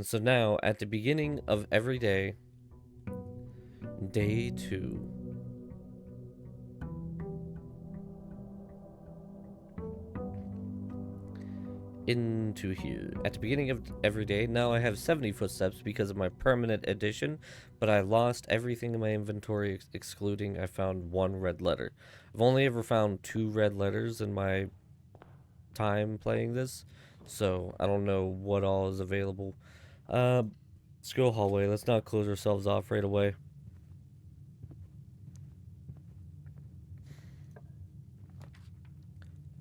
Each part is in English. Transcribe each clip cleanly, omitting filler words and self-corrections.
And so now, at the beginning of every day, day 2. Into here. At the beginning of every day, now I have 70 footsteps because of my permanent addition, but I lost everything in my inventory excluding I found 1 red letter. I've only ever found 2 red letters in my time playing this, so I don't know what all is available. Let's go hallway. Let's not close ourselves off right away.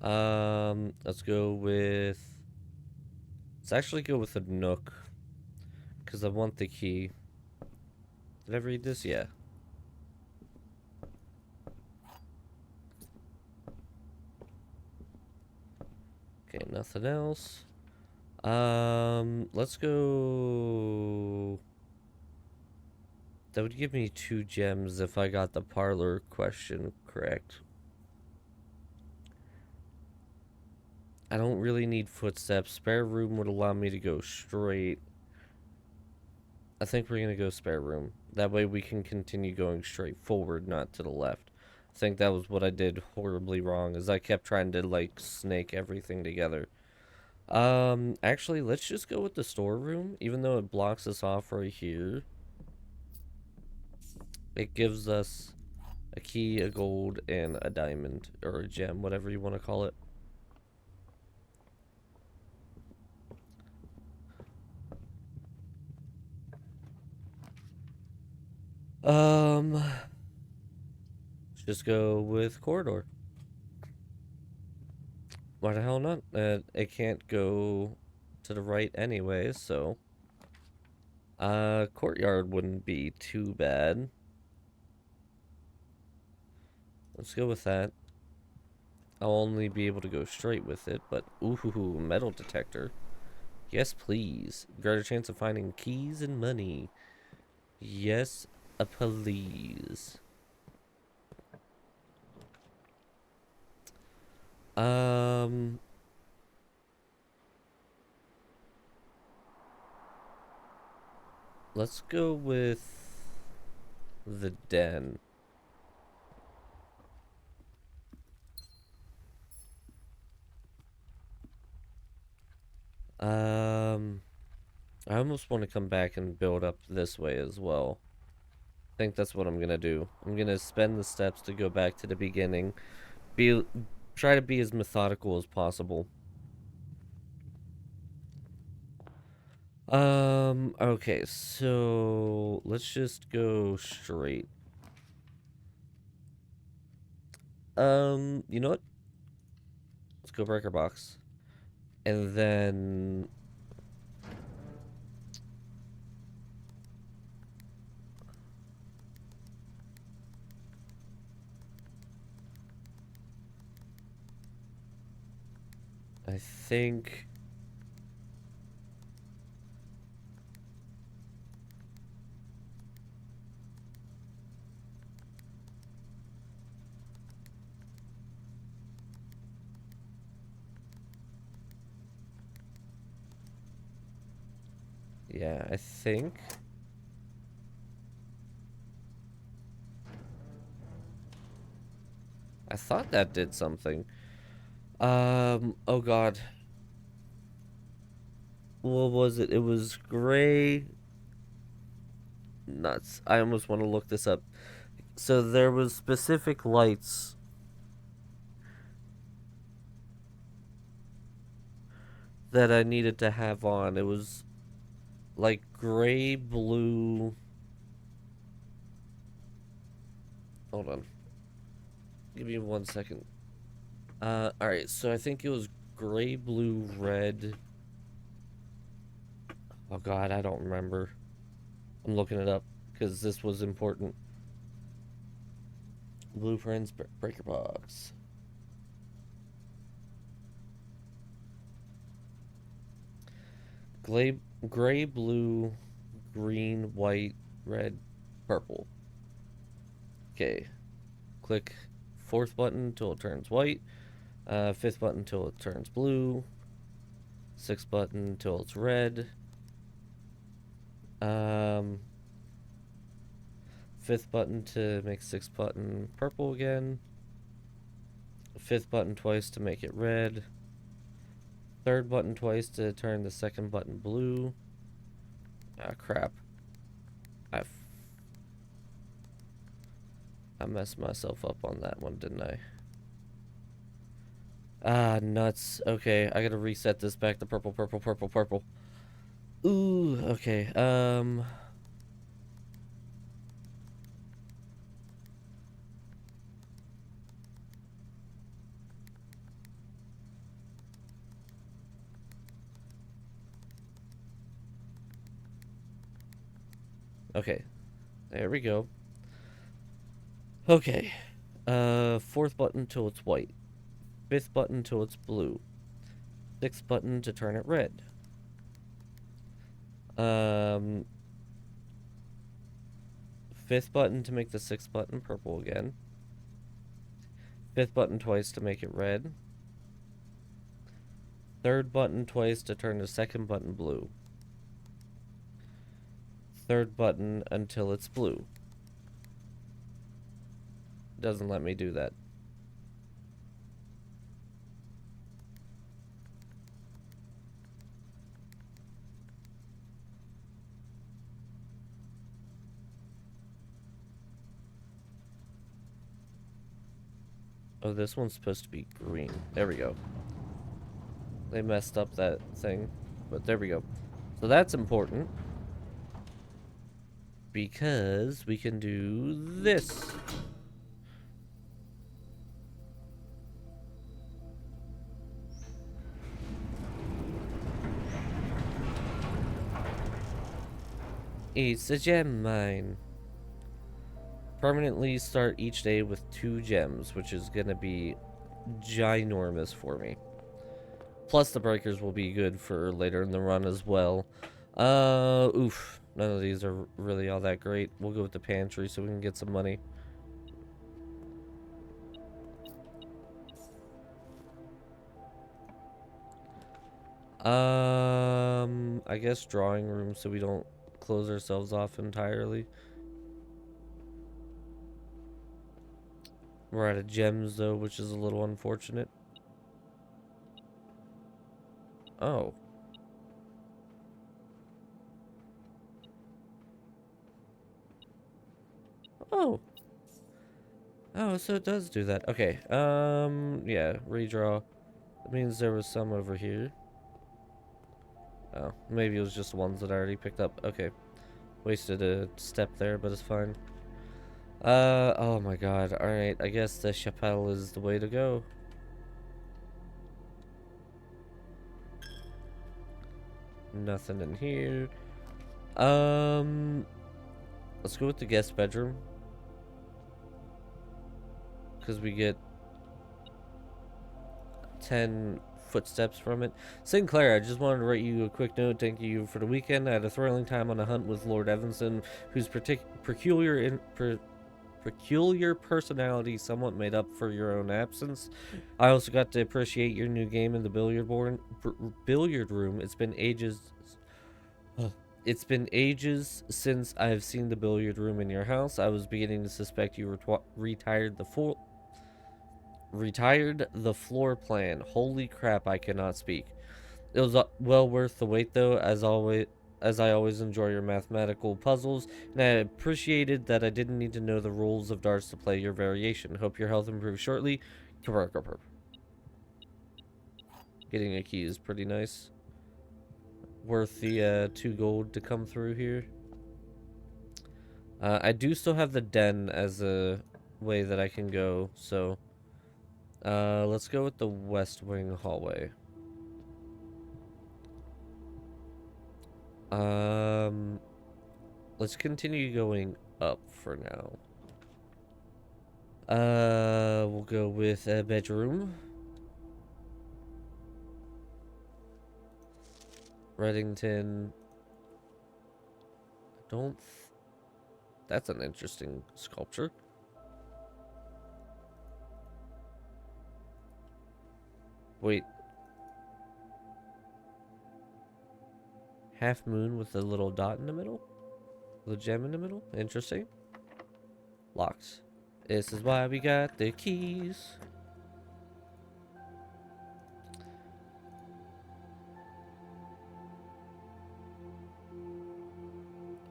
Let's go with... Let's actually go with a nook, because I want the key. Did I read this? Yeah. Okay, nothing else. Let's go... That would give me 2 gems if I got the parlor question correct. I don't really need footsteps. Spare room would allow me to go straight. I think we're gonna go spare room. That way we can continue going straight forward, not to the left. I think that was what I did horribly wrong, is I kept trying to, like, snake everything together. Actually, let's just go with the storeroom, even though it blocks us off right here. It gives us a key, a gold, and a diamond, or a gem, whatever you want to call it. Let's just go with corridor. Why the hell not? It can't go to the right anyway, so... courtyard wouldn't be too bad. Let's go with that. I'll only be able to go straight with it, but... Ooh, metal detector. Yes, please. Greater chance of finding keys and money. Yes, please. Let's go with the den. I almost want to come back and build up this way as well. I think that's what I'm gonna do. I'm gonna spend the steps to go back to the beginning. Try to be as methodical as possible. Okay, so let's just go straight. You know what? Let's go breaker box. And then... I think... Yeah, I think... I thought that did something. Oh god. What was it? It was gray. Nuts. I almost want to look this up. So there was specific lights that I needed to have on. It was like gray, blue. Hold on. Give me 1 second. Alright, so I think it was gray, blue, red. Oh god, I don't remember. I'm looking it up because this was important. Blueprints, breaker box. Gray, blue, green, white, red, purple. Okay. Click 4th button until it turns white. 5th button until it turns blue. 6th button until it's red. Um, fifth button to make sixth button purple again. Fifth button twice to make it red. Third button twice to turn the second button blue. Ah, crap. I messed myself up on that one, didn't I? Ah, nuts. Okay, I gotta reset this back to purple, purple, purple, purple. Ooh, okay. Okay. There we go. Okay. Fourth button till it's white. Fifth button till it's blue. Sixth button to turn it red. Um, fifth button to make the sixth button purple again. Fifth button twice to make it red. Third button twice to turn the second button blue. Third button until it's blue. Doesn't let me do that. Oh, this one's supposed to be green. There we go. They messed up that thing, but there we go. So that's important, because we can do this. It's a gem mine. Permanently start each day with 2 gems, which is gonna be ginormous for me. Plus the breakers will be good for later in the run as well. Oof. None of these are really all that great. We'll go with the pantry so we can get some money. I guess drawing room so we don't close ourselves off entirely. We're out of gems though, which is a little unfortunate. Oh. Oh. Oh, so it does do that. Okay. Yeah, redraw. That means there was some over here. Oh, maybe it was just ones that I already picked up. Okay. Wasted a step there, but it's fine. Oh my god. Alright, I guess the chapelle is the way to go. Nothing in here. Let's go with the guest bedroom. Because we get 10 footsteps from it. Sinclair, I just wanted to write you a quick note. Thank you for the weekend. I had a thrilling time on a hunt with Lord Evanson, whose peculiar personality somewhat made up for your own absence. I also got to appreciate your new game in the billiard room. It's been ages since I've seen the billiard room in your house. I was beginning to suspect you retired the floor plan. Holy crap, I cannot speak. It was well worth the wait though, as I always enjoy your mathematical puzzles, and I appreciated that I didn't need to know the rules of darts to play your variation. Hope your health improves shortly. Getting a key is pretty nice. Worth the 2 gold to come through here. I do still have the den as a way that I can go, so let's go with the west wing hallway. Let's continue going up for now. We'll go with a bedroom. Reddington. That's an interesting sculpture. Wait. Half moon with a little dot in the middle? The gem in the middle? Interesting. Locked. This is why we got the keys.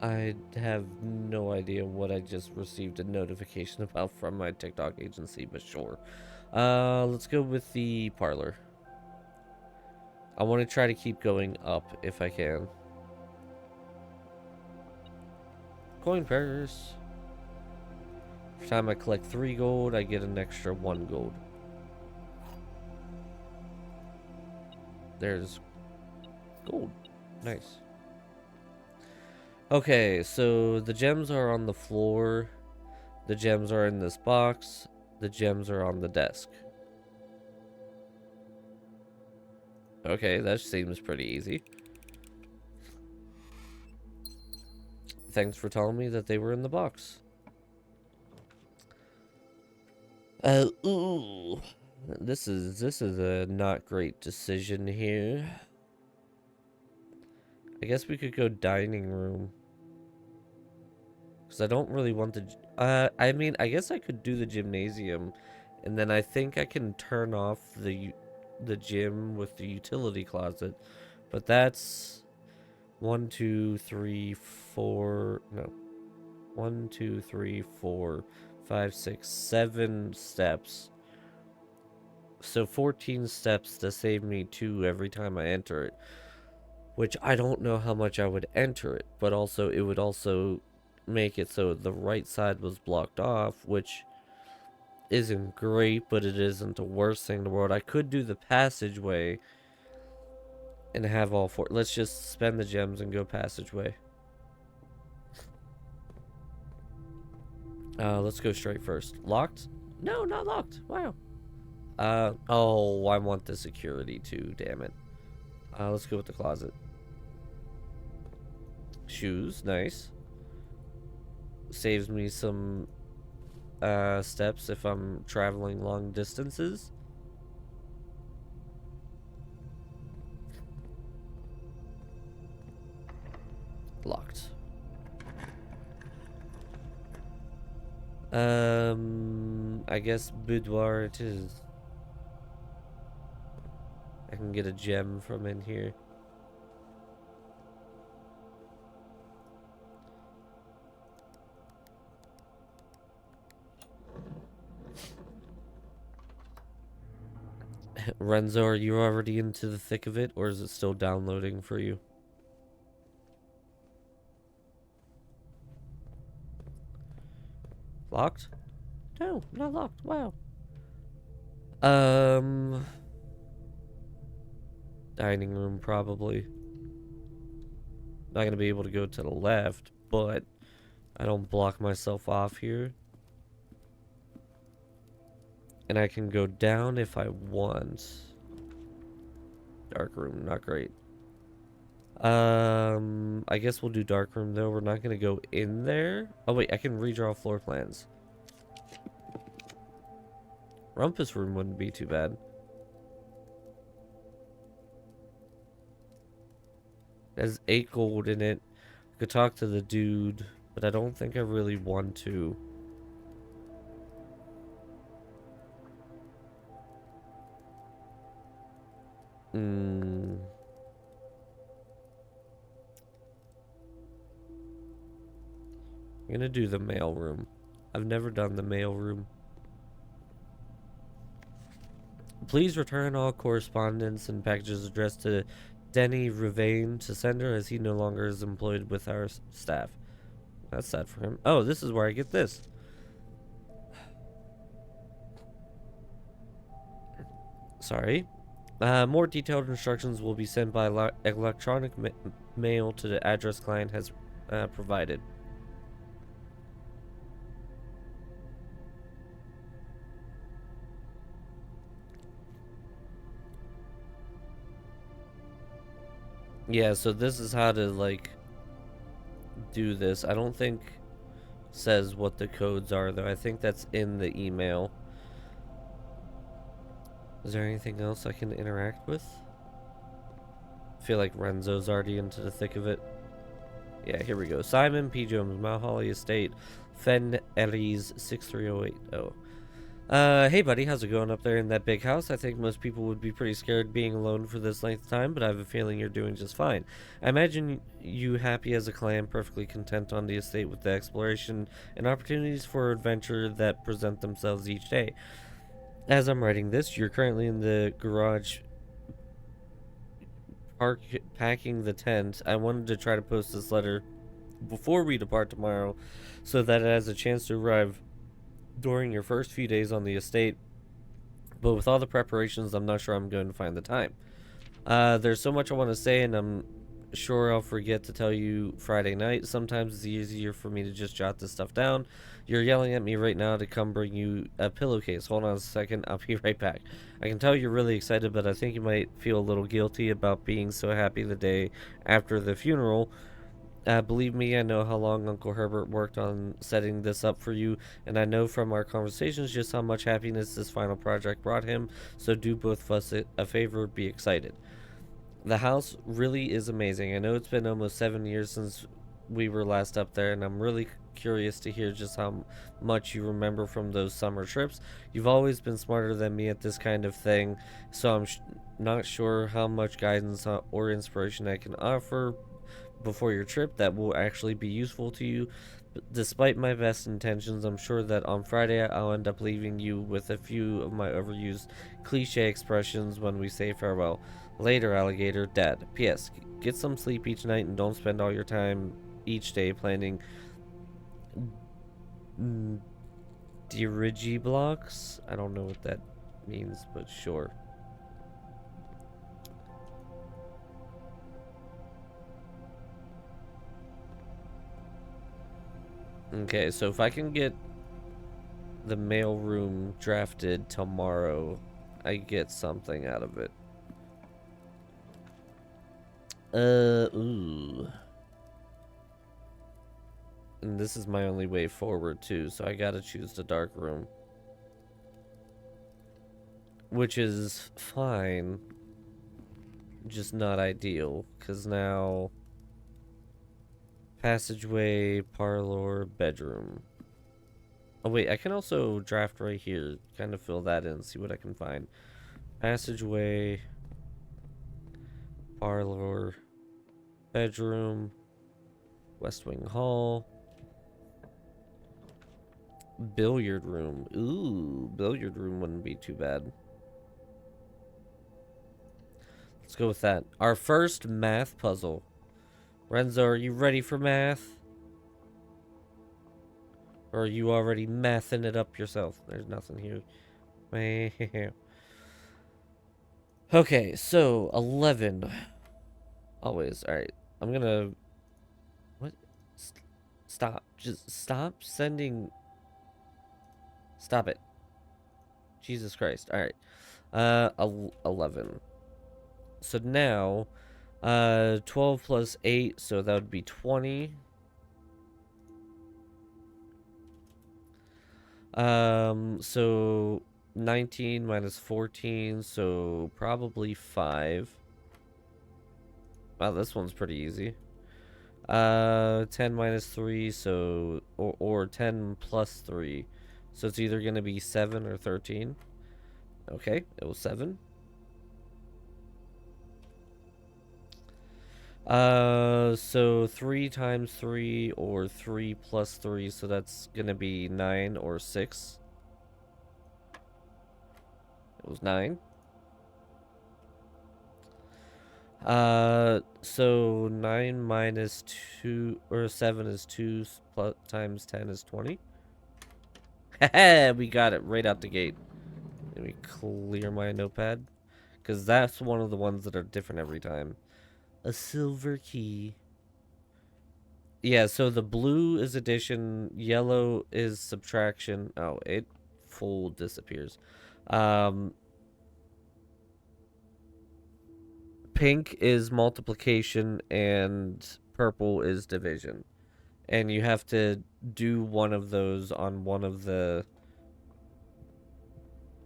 I have no idea what I just received a notification about from my TikTok agency, but sure. Let's go with the parlor. I want to try to keep going up if I can. Coin purse. Every time I collect 3 gold, I get an extra 1 gold. There's gold. Nice. Okay, so the gems are on the floor. The gems are in this box. The gems are on the desk. Okay, that seems pretty easy. Thanks for telling me that they were in the box. Ooh. This is a not great decision here. I guess we could go dining room. Because I don't really want the... I mean, I guess I could do the gymnasium. And then I think I can turn off the gym with the utility closet. But that's... 1, 2, 3, 4... No. 1, 2, 3, 4, 5, 6, 7 steps. So 14 steps to save me 2 every time I enter it. Which I don't know how much I would enter it. But also, it would also make it so the right side was blocked off, which isn't great, but it isn't the worst thing in the world. I could do the passageway and have all 4. Let's just spend the gems and go passageway. Let's go straight first. Locked? No, not locked. Wow. Oh, I want the security too, damn it. Let's go with the closet. Shoes, nice. Saves me some steps if I'm traveling long distances. Locked. I guess boudoir it is. I can get a gem from in here. Renzo, are you already into the thick of it, or is it still downloading for you? Locked? No, not locked. Wow. Dining room, probably. Not gonna be able to go to the left, but I don't block myself off here. And I can go down if I want. Dark room, not great. I guess we'll do dark room though. We're not gonna go in there. Oh wait, I can redraw floor plans. Rumpus room wouldn't be too bad. It has 8 gold in it. I could talk to the dude, but I don't think I really want to. I'm gonna do the mail room. I've never done the mail room. Please return all correspondence and packages addressed to Denny Rouvain to sender, as he no longer is employed with our staff. That's sad for him. Oh, this is where I get this. Sorry. More detailed instructions will be sent by electronic mail to the address client has provided. Yeah, so this is how to, like, do this. I don't think says what the codes are, though. I think that's in the email. Is there anything else I can interact with? I feel like Renzo's already into the thick of it. Yeah, here we go. Simon P. Jones, Mount Holly Estate, Fen Eries 63080. Hey buddy, how's it going up there in that big house? I think most people would be pretty scared being alone for this length of time, but I have a feeling you're doing just fine. I imagine you happy as a clam, perfectly content on the estate with the exploration and opportunities for adventure that present themselves each day. As I'm writing this, you're currently in the garage packing the tent. I wanted to try to post this letter before we depart tomorrow so that it has a chance to arrive during your first few days on the estate, but with all the preparations, I'm not sure I'm going to find the time. There's so much I want to say, and I'm sure I'll forget to tell you Friday night. Sometimes it's easier for me to just jot this stuff down. You're yelling at me right now to come bring you a pillowcase. Hold on a second, I'll be right back. I can tell you're really excited, but I think you might feel a little guilty about being so happy the day after the funeral. Believe me, I know how long Uncle Herbert worked on setting this up for you, and I know from our conversations just how much happiness this final project brought him, so do both of us a favor, be excited. The house really is amazing. I know it's been almost 7 years since we were last up there, and I'm really curious to hear just how much you remember from those summer trips. You've always been smarter than me at this kind of thing, so I'm not sure how much guidance or inspiration I can offer before your trip that will actually be useful to you. But despite my best intentions, I'm sure that on Friday I'll end up leaving you with a few of my overused cliche expressions when we say farewell. Later, alligator, Dad. P.S. Get some sleep each night and don't spend all your time each day planning dirigi blocks. I don't know what that means, but sure. Okay, so if I can get the mail room drafted tomorrow, I get something out of it. Ooh. And this is my only way forward, too, so I gotta choose the dark room. Which is fine. Just not ideal, because now... Passageway, parlor, bedroom. Oh wait, I can also draft right here. Kind of fill that in, see what I can find. Passageway, parlor, bedroom, West Wing Hall, billiard room. Ooh, billiard room wouldn't be too bad. Let's go with that. Our first math puzzle. Renzo, are you ready for math? Or are you already mathing it up yourself? There's nothing here. Okay, so 11. Always. Alright. I'm gonna... What? Stop. Just stop sending... Stop it. Jesus Christ. Alright. 11. So now... 12 plus 8, so that would be 20. So 19 minus 14, so probably 5. Wow, this one's pretty easy. 10 minus 3, so, or 10 plus 3. So it's either going to be 7 or 13. Okay, it was 7. So 3 times 3 or 3 plus 3, so that's gonna be 9 or 6. It was 9. So 9 minus 2, or 7 is 2, plus, times 10 is 20. Haha, we got it right out the gate. Let me clear my notepad, because that's one of the ones that are different every time. A silver key. Yeah, so the blue is addition, yellow is subtraction. Oh, it full disappears. Pink is multiplication and purple is division. And you have to do one of those on one of the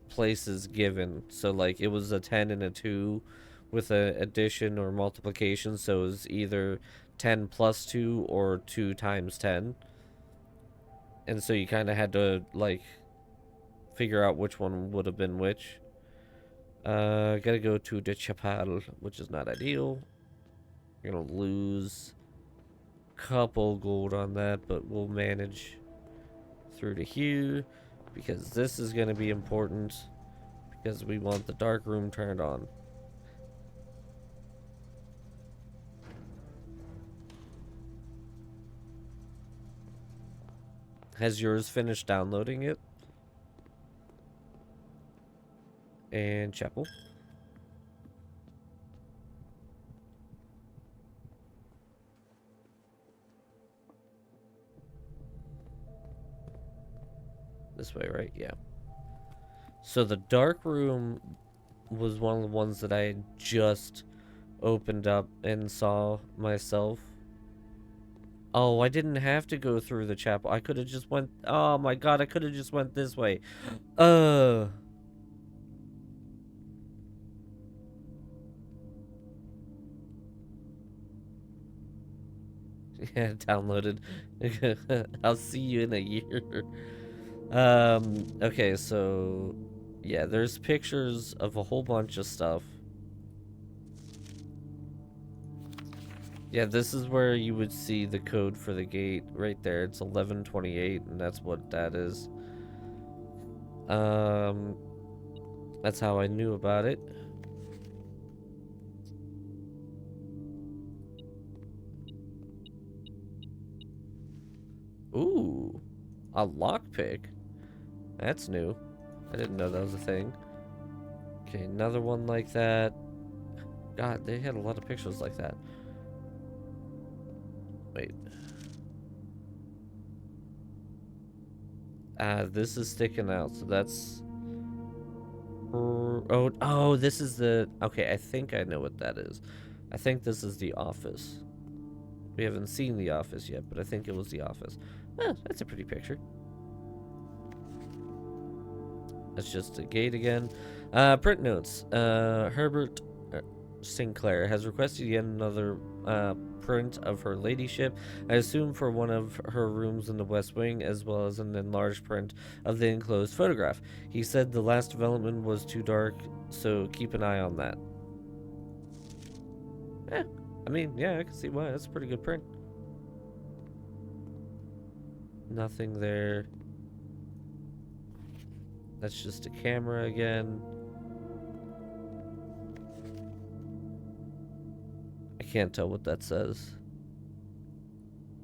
places given. So like it was a 10 and a 2 with a addition or multiplication, so it was either 10 plus 2 or 2 times 10. And so you kind of had to, like, figure out which one would have been which. Gotta go to the chapel, which is not ideal. We're gonna lose a couple gold on that, but we'll manage through to here. Because this is gonna be important. Because we want the dark room turned on. Has yours finished downloading it? And chapel. This way, right? Yeah. So the dark room was one of the ones that I had just opened up and saw myself. Oh, I didn't have to go through the chapel. I could have just went... Oh my god, I could have just went this way. Yeah, downloaded. I'll see you in a year. Okay, so... Yeah, there's pictures of a whole bunch of stuff. Yeah, this is where you would see the code for the gate right there. It's 1128, and that's what that is. That's how I knew about it. Ooh, a lockpick. That's new. I didn't know that was a thing. Okay, another one like that. God, they had a lot of pictures like that. Wait. This is sticking out, so that's... Oh, this is the... Okay, I think I know what that is. I think this is the office. We haven't seen the office yet, but I think it was the office. That's a pretty picture. That's just a gate again. Print notes. Herbert Sinclair has requested yet another print of her ladyship. I assume for one of her rooms in the West Wing, as well as an enlarged print of the enclosed photograph. He said the last development was too dark, so keep an eye on that. I mean, yeah, I can see why. That's a pretty good print. Nothing there. That's just a camera again. I can't tell what that says.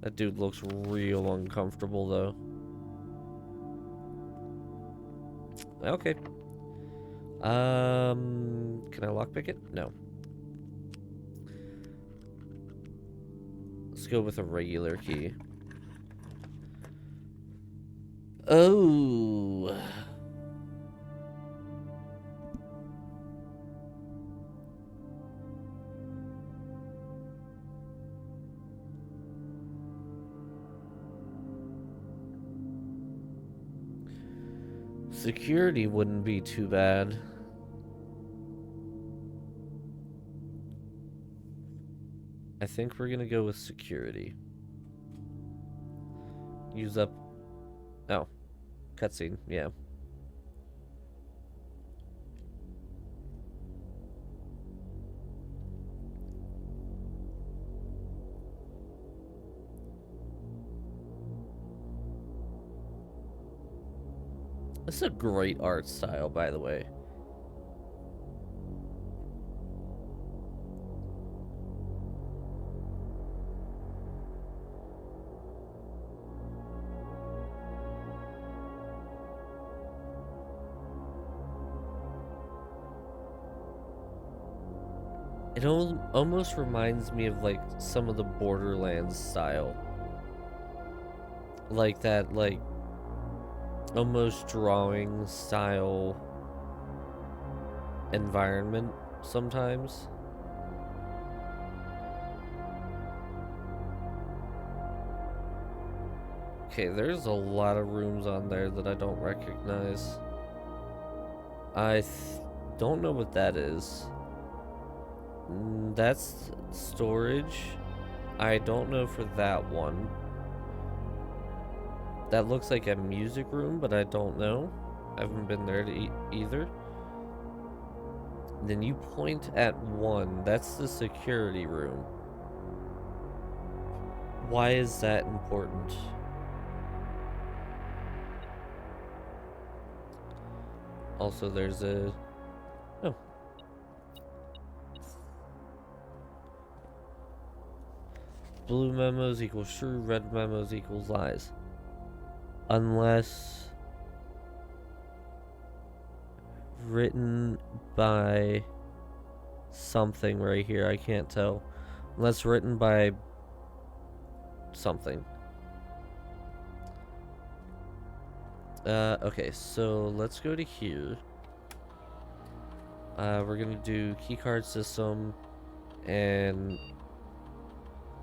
That dude looks real uncomfortable, though. Okay. Can I lockpick it? No. Let's go with a regular key. Oh. Security wouldn't be too bad. I think we're gonna go with security. Use up... Oh. Cutscene, yeah. This is a great art style, by the way. It almost reminds me of, like, some of the Borderlands style. Like that, like, almost drawing style environment sometimes. Okay, there's a lot of rooms on there that I don't recognize. I don't know what that is. That's storage. I don't know for that one. That looks like a music room, but I don't know. I haven't been there to either. Then you point at one. That's the security room. Why is that important? Also, there's a... Oh. Blue memos equals true, red memos equals lies. Unless written by something right here, I can't tell. Unless written by something. Okay, so let's go to here. We're gonna do keycard system and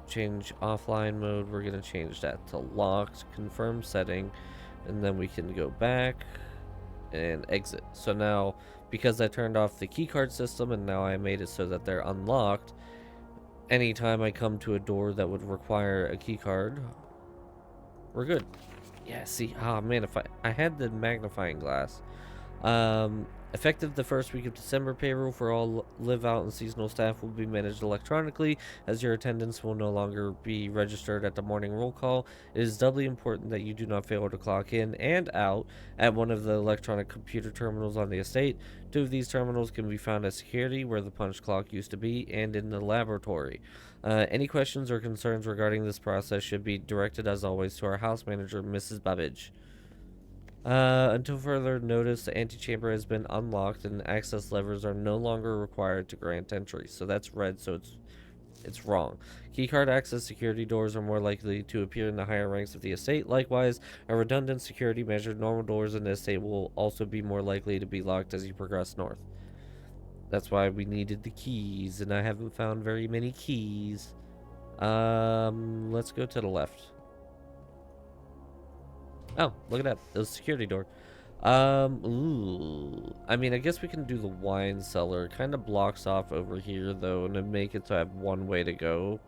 change offline mode. We're gonna change that to locked, confirm setting, and then we can go back and exit. So now, because I turned off the keycard system and now I made it so that they're unlocked, anytime I come to a door that would require a keycard, we're good. Yeah, see, oh man, if I had the magnifying glass. Effective the first week of December, payroll for all live out and seasonal staff will be managed electronically, as your attendance will no longer be registered at the morning roll call. It is doubly important that you do not fail to clock in and out at one of the electronic computer terminals on the estate. 2 of these terminals can be found at security, where the punch clock used to be, and in the laboratory. Any questions or concerns regarding this process should be directed, as always, to our house manager, Mrs. Babbage. Until further notice, the antechamber has been unlocked and access levers are no longer required to grant entry. So that's red, so it's wrong. Keycard access security doors are more likely to appear in the higher ranks of the estate. Likewise, a redundant security measure, normal doors in the estate will also be more likely to be locked as you progress north. That's why we needed the keys, and I haven't found very many keys. Let's go to the left. Oh, look at that. It was a security door. Ooh. I mean, I guess we can do the wine cellar. Kind of blocks off over here, though, and to make it so I have one way to go.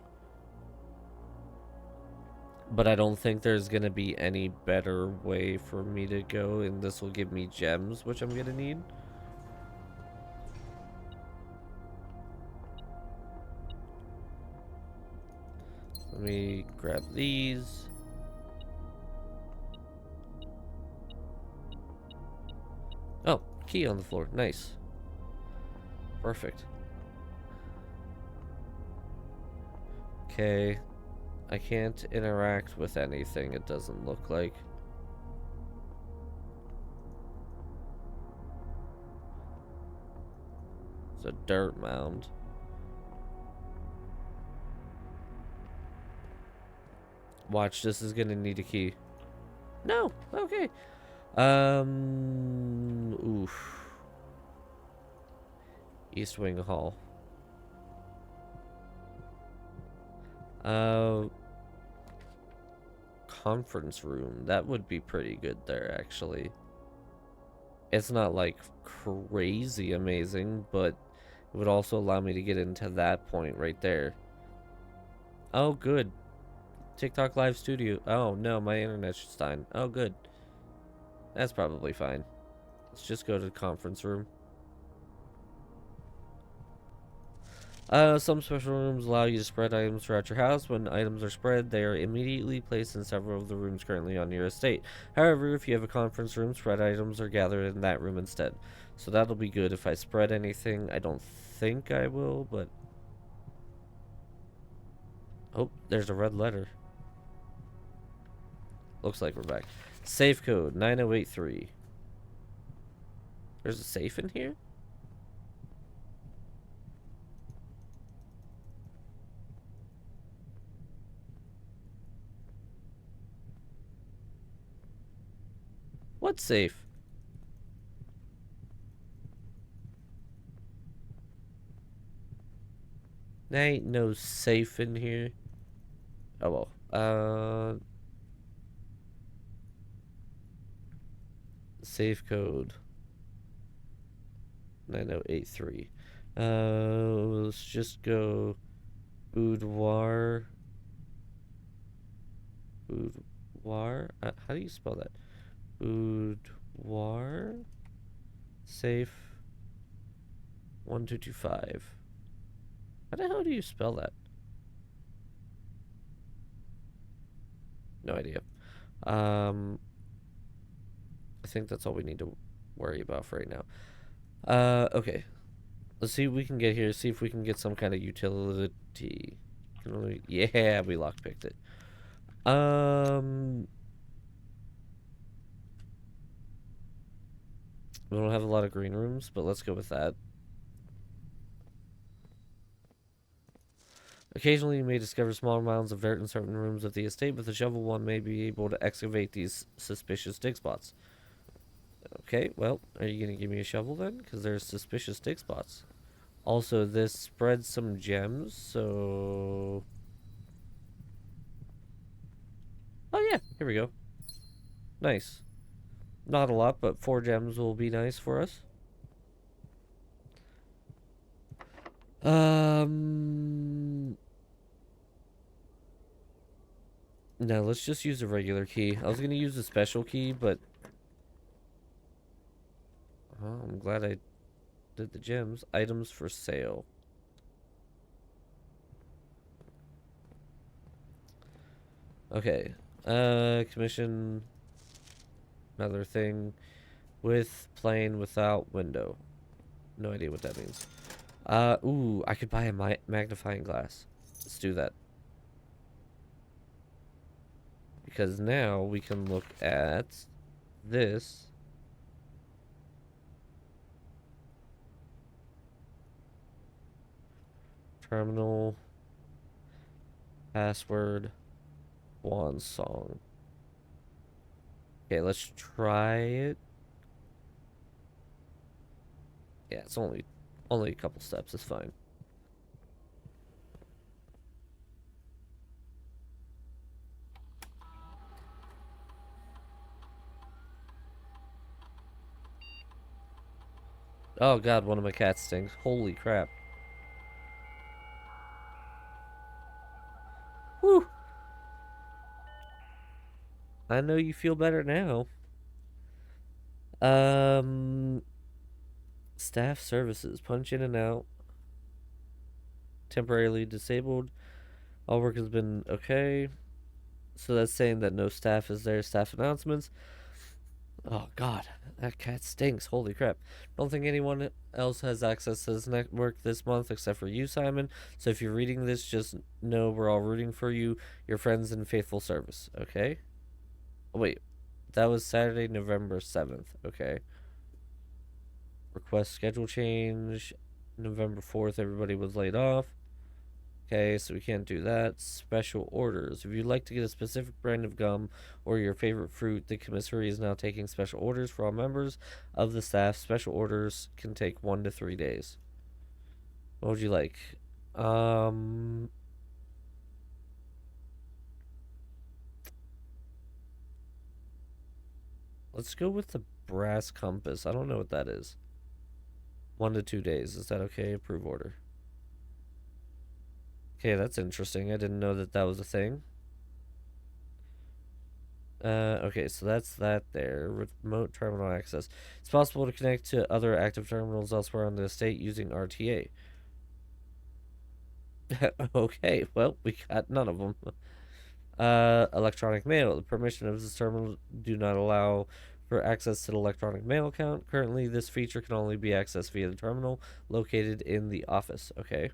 But I don't think there's going to be any better way for me to go, and this will give me gems, which I'm going to need. Let me grab these. Oh, key on the floor. Nice. Perfect. Okay. I can't interact with anything, it doesn't look like. It's a dirt mound. Watch, this is gonna need a key. No! Okay. Oof. East Wing Hall. Conference room. That would be pretty good there, actually. It's not, like, crazy amazing, but it would also allow me to get into that point right there. Oh, good. TikTok Live Studio. Oh, no, my internet's just dying. Oh, good. That's probably fine. Let's just go to the conference room. Some special rooms allow you to spread items throughout your house. When items are spread, they are immediately placed in several of the rooms currently on your estate. However, if you have a conference room, spread items are gathered in that room instead. So that'll be good if I spread anything. I don't think I will, but... Oh, there's a red letter. Looks like we're back. Safe code 9083. There's a safe in here? What safe? There ain't no safe in here. Oh well. Safe code 9083. Let's just go boudoir Boudoir. How do you spell that? Boudoir. Safe. 1225. How the hell do you spell that? No idea. I think that's all we need to worry about for right now. Okay. Let's see if we can get here. See if we can get some kind of utility. Yeah, we lockpicked it. We don't have a lot of green rooms, but let's go with that. Occasionally, you may discover small mounds of dirt in certain rooms of the estate. With a shovel, one may be able to excavate these suspicious dig spots. Okay, well, are you going to give me a shovel then? Because there's suspicious dig spots. Also, this spreads some gems, so... Oh, yeah, here we go. Nice. Not a lot, but 4 gems will be nice for us. No, let's just use a regular key. I was going to use a special key, but... Oh, I'm glad I did the gems. Items for sale. Okay. Commission... Another thing. With plane without window. No idea what that means. Ooh, I could buy a magnifying glass. Let's do that. Because now we can look at this. Terminal. Password. Swan song. Okay, let's try it. Yeah, it's only a couple steps. It's fine. Oh god, one of my cats stinks. Holy crap. Whew. I know you feel better now. Staff services. Punch in and out. Temporarily disabled. All work has been okay. So that's saying that no staff is there. Staff announcements. Oh god, that cat stinks. Holy crap. Don't think anyone else has access to this network this month except for you, Simon. So if you're reading this, just know we're all rooting for you, your friends in faithful service. Okay? Oh, wait. That was Saturday, November 7th. Okay. Request schedule change. November 4th, everybody was laid off. Okay, so we can't do that. Special orders. If you'd like to get a specific brand of gum or your favorite fruit, the commissary is now taking special orders for all members of the staff. Special orders can take 1 to 3 days. What would you like? Let's go with the brass compass. I don't know what that is. 1 to 2 days. Is that okay? Approve order. Okay, that's interesting. I didn't know that that was a thing. Okay, so that's that there. Remote terminal access. It's possible to connect to other active terminals elsewhere on the estate using RTA. Okay, well, we got none of them. Electronic mail. The permission of this terminal do not allow for access to the electronic mail account. Currently, this feature can only be accessed via the terminal located in the office. Okay.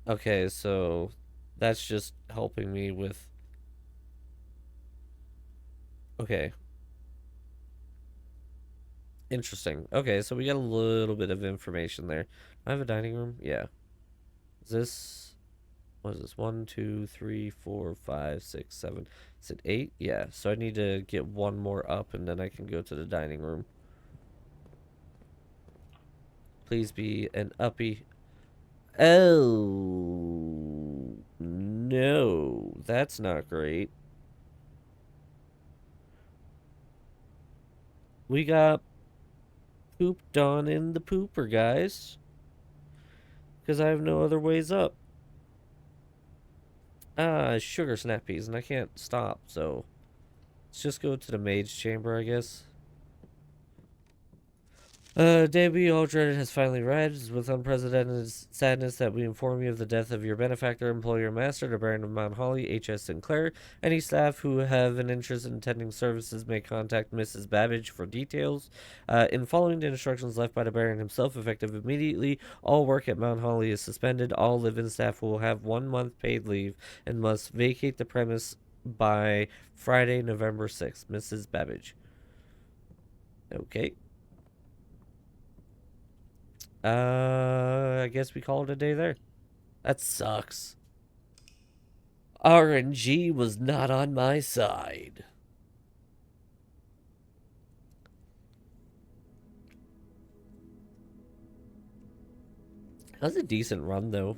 Okay, so that's just helping me with... Okay. Interesting. Okay, so we got a little bit of information there. Do I have a dining room? Yeah. Is this... What is this? 1, 2, 3, 4, 5, 6, 7. Is it 8? Yeah, so I need to get one more up and then I can go to the dining room. Please be an uppy... Oh... No, that's not great. We got pooped on in the pooper, guys. because I have no other ways up. Sugar snappies, and I can't stop, so let's just go to the mage chamber, I guess. Day we all dreaded has finally arrived. It is with unprecedented sadness that we inform you of the death of your benefactor, employer, master, the Baron of Mount Holly, H.S. Sinclair. Any staff who have an interest in attending services may contact Mrs. Babbage for details. In following the instructions left by the Baron himself, effective immediately, all work at Mount Holly is suspended. All live-in staff will have 1 month paid leave and must vacate the premise by Friday, November 6th. Mrs. Babbage. Okay. I guess we call it a day there. That sucks. RNG was not on my side. That was a decent run, though.